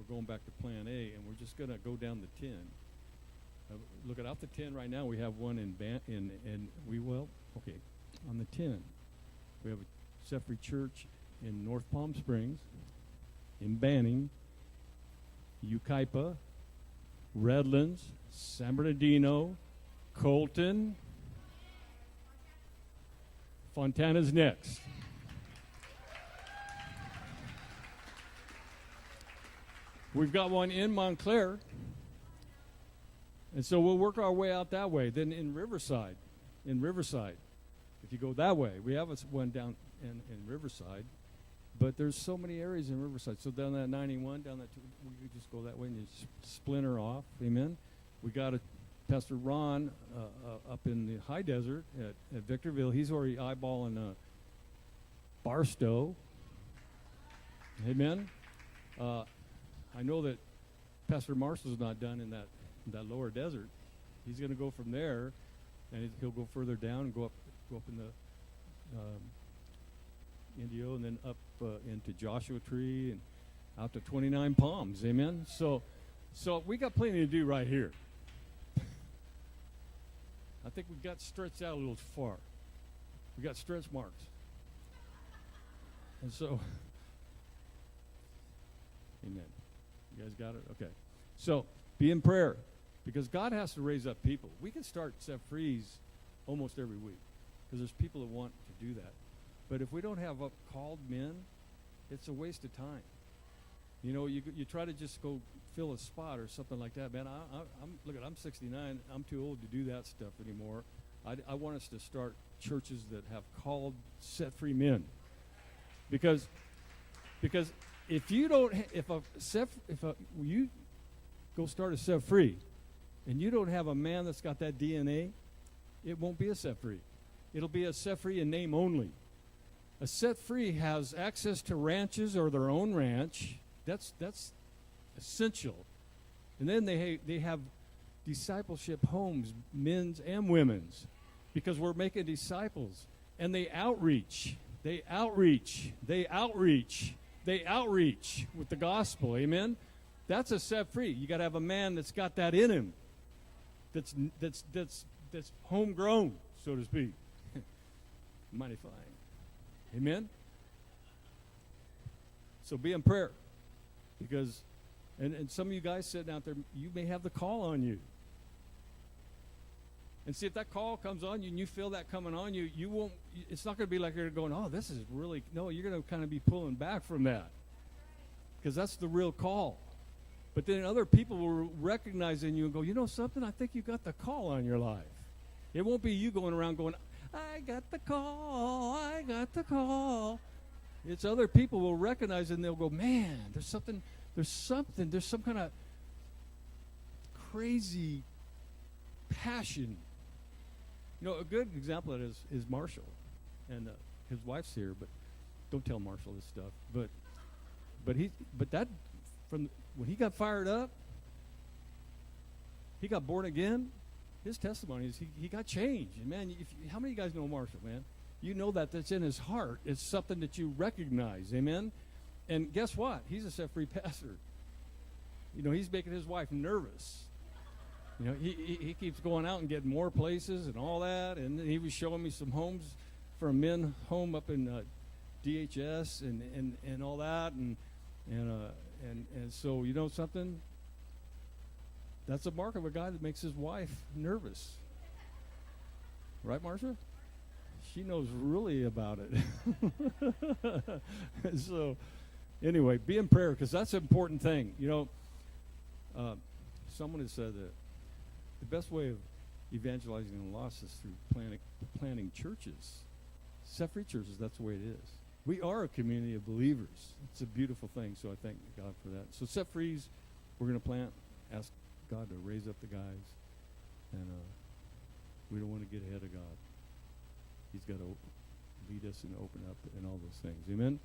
we're going back to Plan A, and we're just going to go down the 10. Look at off the 10 right now. We have one on the 10. We have a Set Free Church in North Palm Springs, in Banning, Yucaipa, Redlands, San Bernardino, Colton. Fontana's next. We've got one in Montclair. And so we'll work our way out that way. Then in Riverside, if you go that way, we have one down in Riverside. But there's so many areas in Riverside. So down that 91, down that, we just go that way and you splinter off. Amen. We got Pastor Ron up in the high desert at Victorville. He's already eyeballing Barstow. Amen. I know that Pastor Marshall's not done in that lower desert. He's going to go from there, and he'll go further down and go up in the Indio, and then up into Joshua Tree and out to 29 Palms. Amen. So we got plenty to do right here. I think we've got stretched out a little far. We got stretch marks. And so, amen. You guys got it? Okay. So, be in prayer, because God has to raise up people. We can start Set Frees almost every week, because there's people that want to do that. But if we don't have called men, it's a waste of time. You know, you try to just go fill a spot or something like that. Man, I'm 69. I'm too old to do that stuff anymore. I want us to start churches that have called set free men. Because if you don't, if you go start a set free, and you don't have a man that's got that DNA, it won't be a set free. It'll be a set free in name only. A set free has access to ranches or their own ranch. That's essential. And then they have discipleship homes, men's and women's, because we're making disciples. And they outreach with the gospel. Amen. That's a set free. You got to have a man that's got that in him. That's homegrown, so to speak. Mighty fine. Amen. So be in prayer, because and some of you guys sitting out there, you may have the call on you. And see, if that call comes on you and you feel that coming on you, you won't. It's not going to be like you're going, oh, this is really. No, you're going to kind of be pulling back from that, because that's the real call. But then other people will recognize in you and go, you know something? I think you got the call on your life. It won't be you going around going, I got the call. It's other people will recognize it, and they'll go, man, there's some kind of crazy passion. You know, a good example of it is Marshall, and his wife's here, but don't tell Marshall this stuff. But that from when he got fired up, he got born again. His testimony is he got changed. And man, how many of you guys know Marshall, man? You know that's in his heart. It's something that you recognize. Amen? And guess what? He's a set-free pastor. You know, he's making his wife nervous. You know, he keeps going out and getting more places and all that. And then he was showing me some homes for a men's home up in DHS and all that. And so, you know something? That's a mark of a guy that makes his wife nervous. Right, Marcia? She knows really about it. So, anyway, be in prayer, because that's an important thing. You know, someone has said that the best way of evangelizing the lost is through planting churches. Set-free churches, that's the way it is. We are a community of believers. It's a beautiful thing, so I thank God for that. So set-frees, we're going to plant, ask God to raise up the guys, and we don't want to get ahead of God. He's got to lead us and open up and all those things. Amen?